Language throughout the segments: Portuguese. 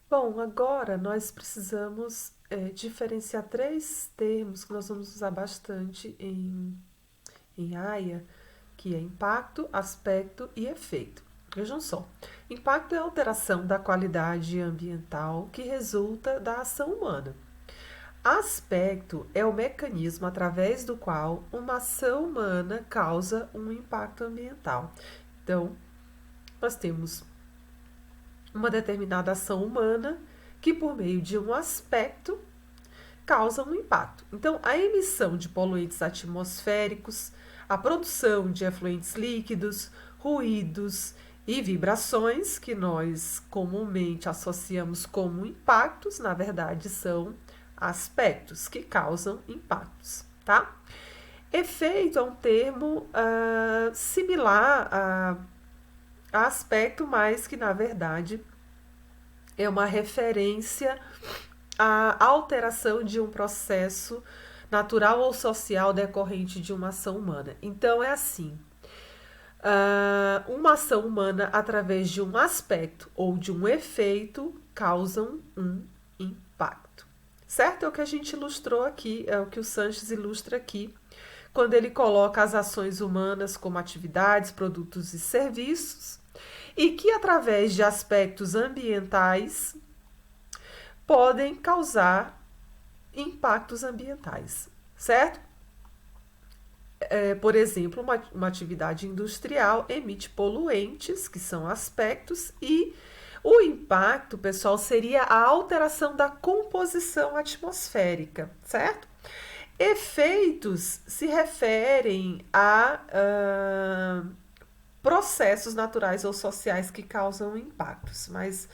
Bom, agora nós precisamos diferenciar três termos que nós vamos usar bastante em AIA, que é impacto, aspecto e efeito. Vejam só, impacto é a alteração da qualidade ambiental que resulta da ação humana. Aspecto é o mecanismo através do qual uma ação humana causa um impacto ambiental. Então, nós temos uma determinada ação humana que, por meio de um aspecto, causa um impacto. Então, a emissão de poluentes atmosféricos, a produção de efluentes líquidos, ruídos e vibrações, que nós comumente associamos como impactos, na verdade são aspectos que causam impactos, tá? Efeito é um termo similar a aspecto, mas que na verdade é uma referência à alteração de um processo natural ou social decorrente de uma ação humana. Então é assim: uma ação humana através de um aspecto ou de um efeito causam um impacto. Certo? É o que a gente ilustrou aqui, é o que o Sanches ilustra aqui, quando ele coloca as ações humanas como atividades, produtos e serviços, e que através de aspectos ambientais podem causar impactos ambientais, certo? Por exemplo, uma atividade industrial emite poluentes, que são aspectos, e o impacto, pessoal, seria a alteração da composição atmosférica, certo? Efeitos se referem a processos naturais ou sociais que causam impactos, mas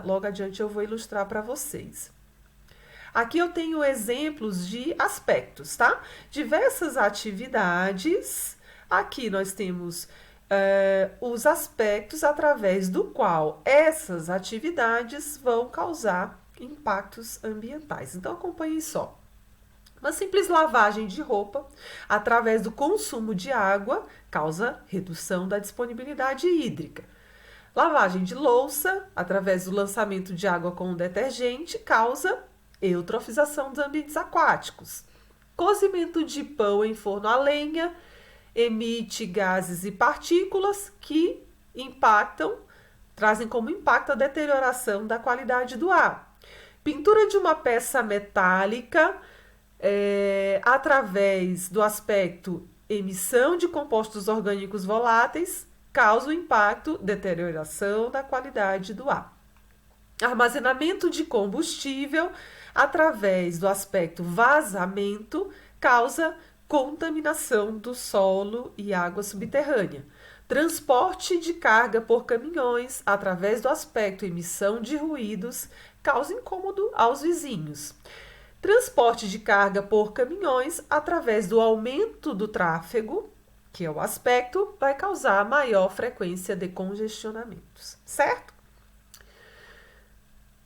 logo adiante eu vou ilustrar para vocês. Aqui eu tenho exemplos de aspectos, tá? Diversas atividades. Aqui nós temos os aspectos através do qual essas atividades vão causar impactos ambientais. Então acompanhem só. Uma simples lavagem de roupa, através do consumo de água, causa redução da disponibilidade hídrica. Lavagem de louça, através do lançamento de água com detergente, causa eutrofização dos ambientes aquáticos. Cozimento de pão em forno a lenha emite gases e partículas que trazem como impacto a deterioração da qualidade do ar. Pintura de uma peça metálica através do aspecto emissão de compostos orgânicos voláteis, causa o impacto deterioração da qualidade do ar. Armazenamento de combustível através do aspecto vazamento causa contaminação do solo e água subterrânea. Transporte de carga por caminhões através do aspecto emissão de ruídos causa incômodo aos vizinhos. Transporte de carga por caminhões através do aumento do tráfego, que é o aspecto, vai causar maior frequência de congestionamentos, certo?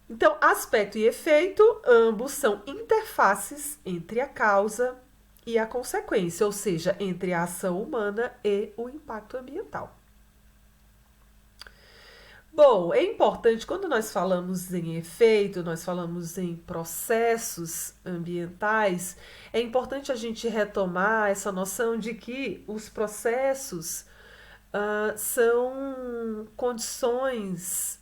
Então, aspecto e efeito, ambos são interfaces entre a causa e a consequência, ou seja, entre a ação humana e o impacto ambiental. Bom, é importante quando nós falamos em efeito, nós falamos em processos ambientais, é importante a gente retomar essa noção de que os processos são condições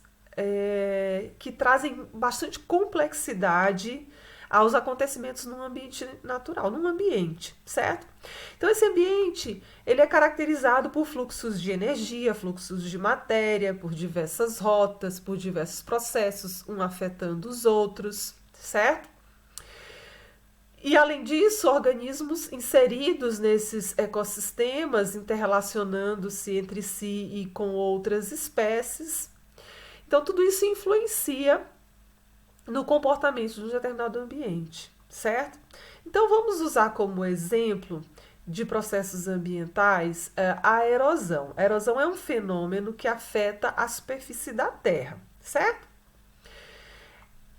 que trazem bastante complexidade aos acontecimentos num ambiente natural, num ambiente, certo? Então esse ambiente, ele é caracterizado por fluxos de energia, fluxos de matéria, por diversas rotas, por diversos processos, um afetando os outros, certo? E além disso, organismos inseridos nesses ecossistemas, interrelacionando-se entre si e com outras espécies. Então tudo isso influencia no comportamento de um determinado ambiente, certo? Então vamos usar como exemplo de processos ambientais a erosão. A erosão é um fenômeno que afeta a superfície da Terra, certo?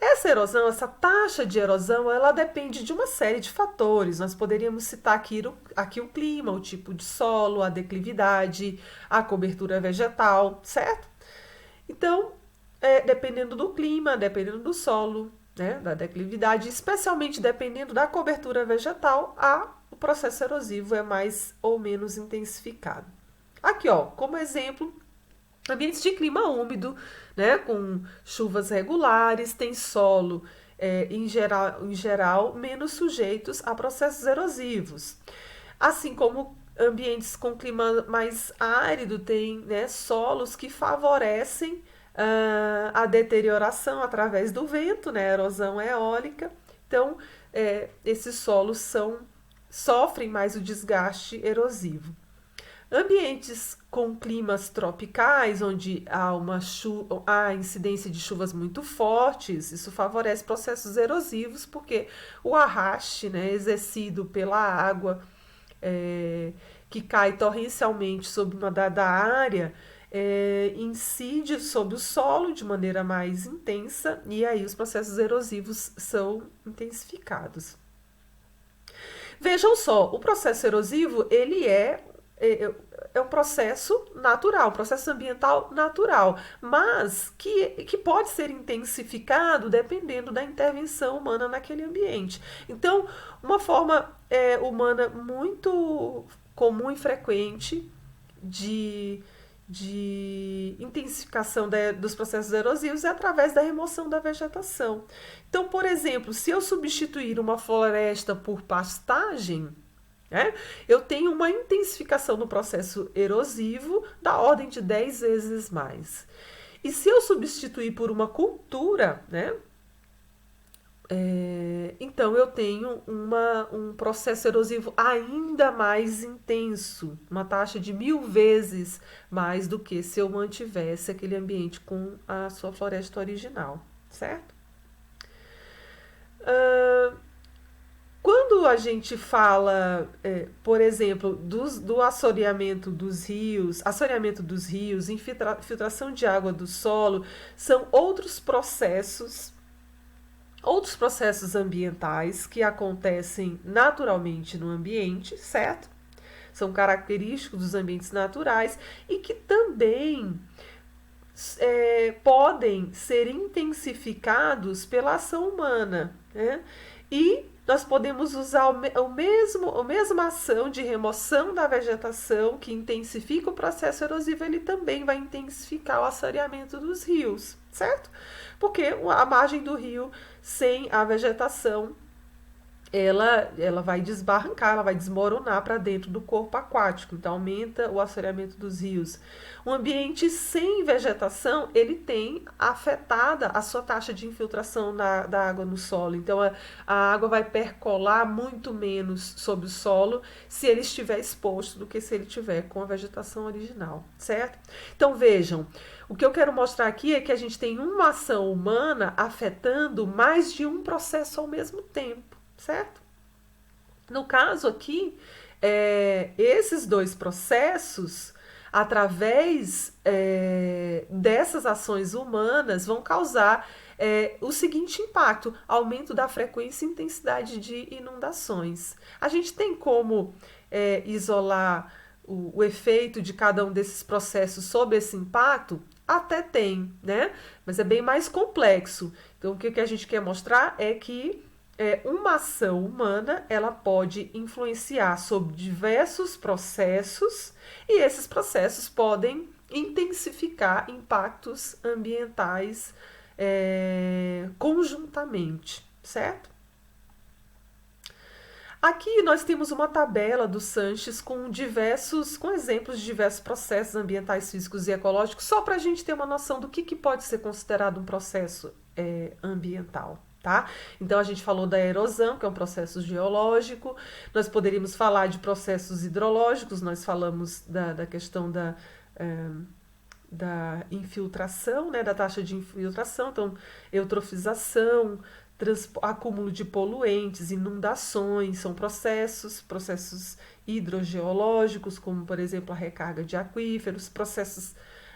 Essa erosão, essa taxa de erosão, ela depende de uma série de fatores. Nós poderíamos citar aqui o clima, o tipo de solo, a declividade, a cobertura vegetal, certo? Então, dependendo do clima, dependendo do solo, né, da declividade, especialmente dependendo da cobertura vegetal, o processo erosivo é mais ou menos intensificado. Aqui, ó, como exemplo, ambientes de clima úmido, né, com chuvas regulares, tem solo, em geral, menos sujeitos a processos erosivos. Assim como ambientes com clima mais árido, tem, né, solos que favorecem a deterioração através do vento, né, a erosão eólica. Então, esses solos sofrem mais o desgaste erosivo. Ambientes com climas tropicais, onde há incidência de chuvas muito fortes, isso favorece processos erosivos, porque o arraste, né, exercido pela água que cai torrencialmente sobre uma dada área, incide sobre o solo de maneira mais intensa, e aí os processos erosivos são intensificados. Vejam só, o processo erosivo, ele é um processo natural, um processo ambiental natural, mas que pode ser intensificado dependendo da intervenção humana naquele ambiente. Então, uma forma humana muito comum e frequente de intensificação dos processos erosivos é através da remoção da vegetação. Então, por exemplo, se eu substituir uma floresta por pastagem, eu tenho uma intensificação no processo erosivo da ordem de 10 vezes mais. E se eu substituir por uma cultura, então eu tenho um processo erosivo ainda mais intenso, uma taxa de 1000 vezes mais do que se eu mantivesse aquele ambiente com a sua floresta original, certo? Quando a gente fala, por exemplo, do assoreamento dos rios, infiltração de água do solo, são outros processos ambientais que acontecem naturalmente no ambiente, certo? São característicos dos ambientes naturais e que também podem ser intensificados pela ação humana, né? E nós podemos usar a mesma ação de remoção da vegetação que intensifica o processo erosivo, ele também vai intensificar o assoreamento dos rios, certo? Porque a margem do rio sem a vegetação ela vai desbarrancar, ela vai desmoronar para dentro do corpo aquático, então aumenta o assoreamento dos rios. Um ambiente sem vegetação, ele tem afetada a sua taxa de infiltração da água no solo, então a água vai percolar muito menos sobre o solo se ele estiver exposto do que se ele estiver com a vegetação original, certo? Então vejam, o que eu quero mostrar aqui é que a gente tem uma ação humana afetando mais de um processo ao mesmo tempo, certo? No caso aqui, esses dois processos, através dessas ações humanas, vão causar o seguinte impacto: aumento da frequência e intensidade de inundações. A gente tem como isolar o efeito de cada um desses processos sobre esse impacto? Até tem, né? Mas é bem mais complexo. Então, o que a gente quer mostrar é que uma ação humana, ela pode influenciar sobre diversos processos e esses processos podem intensificar impactos ambientais conjuntamente, certo? Aqui nós temos uma tabela do Sanches com exemplos de diversos processos ambientais, físicos e ecológicos, só para a gente ter uma noção do que pode ser considerado um processo ambiental. Tá? Então a gente falou da erosão, que é um processo geológico, nós poderíamos falar de processos hidrológicos, nós falamos da questão da infiltração, né, da taxa de infiltração, então eutrofização, acúmulo de poluentes, inundações, são processos hidrogeológicos, como por exemplo a recarga de aquíferos, processos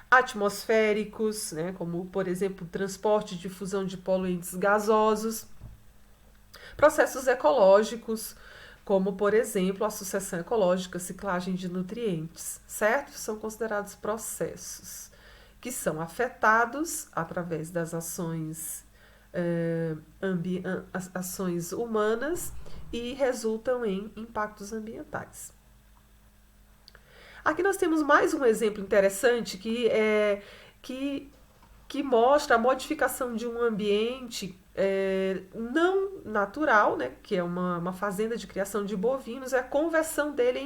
atmosféricos, né, como por exemplo o transporte e difusão de poluentes gasosos, processos ecológicos, como por exemplo a sucessão ecológica, ciclagem de nutrientes, certo? São considerados processos que são afetados através das ações humanas e resultam em impactos ambientais. Aqui nós temos mais um exemplo interessante que mostra a modificação de um ambiente não natural, né, que é uma fazenda de criação de bovinos, é a conversão dele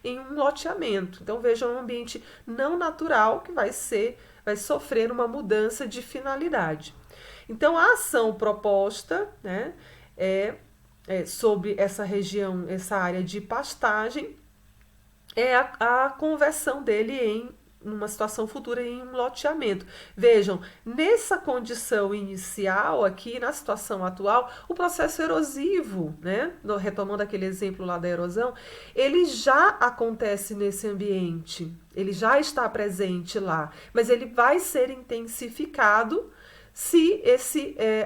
em um loteamento. Então vejam, um ambiente não natural que vai sofrer uma mudança de finalidade. Então a ação proposta, né, sobre essa região, essa área de pastagem, é a conversão dele em numa situação futura em um loteamento. Vejam, nessa condição inicial aqui, na situação atual, o processo erosivo, né, retomando aquele exemplo lá da erosão, ele já acontece nesse ambiente, ele já está presente lá, mas ele vai ser intensificado se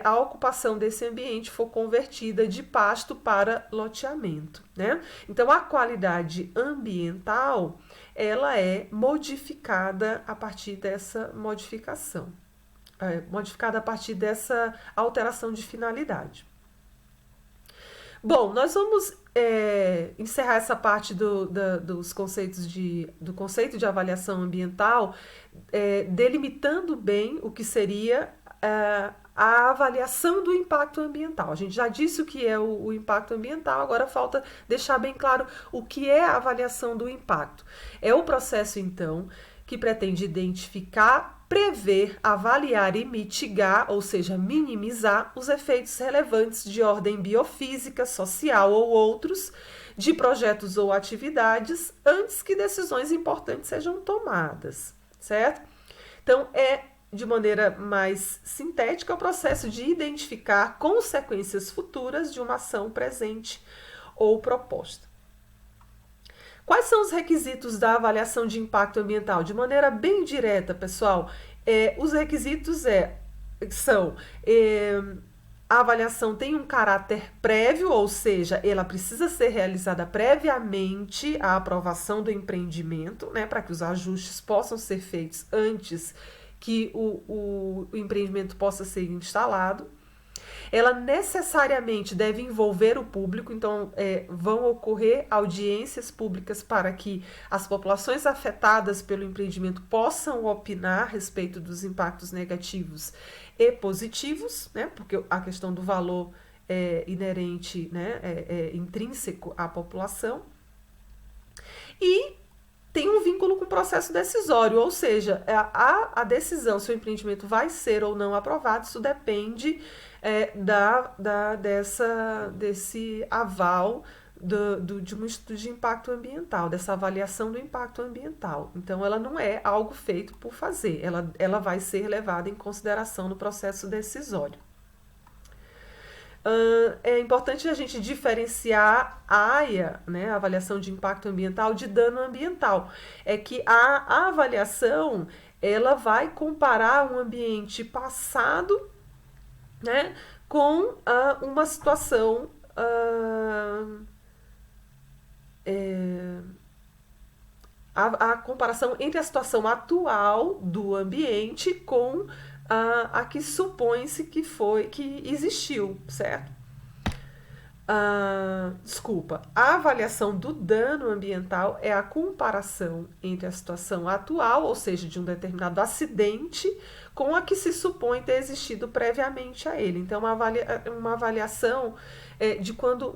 a ocupação desse ambiente for convertida de pasto para loteamento, né? Então, a qualidade ambiental, ela é modificada a partir dessa modificação, modificada a partir dessa alteração de finalidade. Bom, nós vamos encerrar essa parte dos conceitos do conceito de avaliação ambiental, delimitando bem o que seria a avaliação do impacto ambiental. A gente já disse o que é o impacto ambiental, agora falta deixar bem claro o que é a avaliação do impacto. É o processo, então, que pretende identificar, prever, avaliar e mitigar, ou seja, minimizar, os efeitos relevantes de ordem biofísica, social ou outros, de projetos ou atividades, antes que decisões importantes sejam tomadas, certo? Então, de maneira mais sintética, o processo de identificar consequências futuras de uma ação presente ou proposta. Quais são os requisitos da avaliação de impacto ambiental? De maneira bem direta, pessoal, os requisitos são a avaliação tem um caráter prévio, ou seja, ela precisa ser realizada previamente à aprovação do empreendimento, né, para que os ajustes possam ser feitos antes que o empreendimento possa ser instalado. Ela necessariamente deve envolver o público, então vão ocorrer audiências públicas para que as populações afetadas pelo empreendimento possam opinar a respeito dos impactos negativos e positivos, né, porque a questão do valor é inerente, né, é intrínseco à população. E tem um vínculo com o processo decisório, ou seja, a decisão se o empreendimento vai ser ou não aprovado, isso depende desse aval de um estudo de impacto ambiental, dessa avaliação do impacto ambiental. Então, ela não é algo feito por fazer, ela vai ser levada em consideração no processo decisório. É importante a gente diferenciar a AIA, né, a avaliação de impacto ambiental, de dano ambiental. É que a avaliação, ela vai comparar um ambiente passado, né, com uma situação a comparação entre a situação atual do ambiente com a que supõe-se que existiu, certo? A avaliação do dano ambiental é a comparação entre a situação atual, ou seja, de um determinado acidente, com a que se supõe ter existido previamente a ele. Então, uma avaliação de quando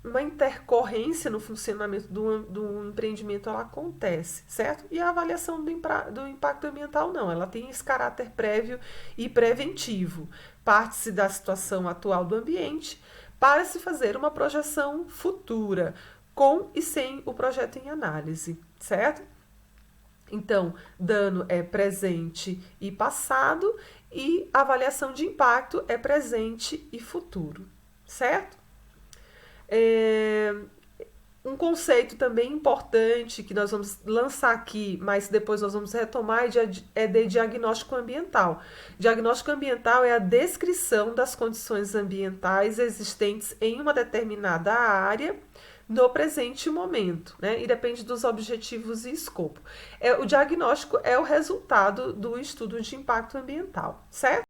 uma intercorrência no funcionamento do empreendimento ela acontece, certo? E a avaliação do impacto ambiental não, ela tem esse caráter prévio e preventivo. Parte-se da situação atual do ambiente para se fazer uma projeção futura, com e sem o projeto em análise, certo? Então, dano é presente e passado e avaliação de impacto é presente e futuro, certo? Um conceito também importante que nós vamos lançar aqui, mas depois nós vamos retomar, é de diagnóstico ambiental. Diagnóstico ambiental é a descrição das condições ambientais existentes em uma determinada área, no presente momento, né? E depende dos objetivos e escopo. O diagnóstico é o resultado do estudo de impacto ambiental, certo?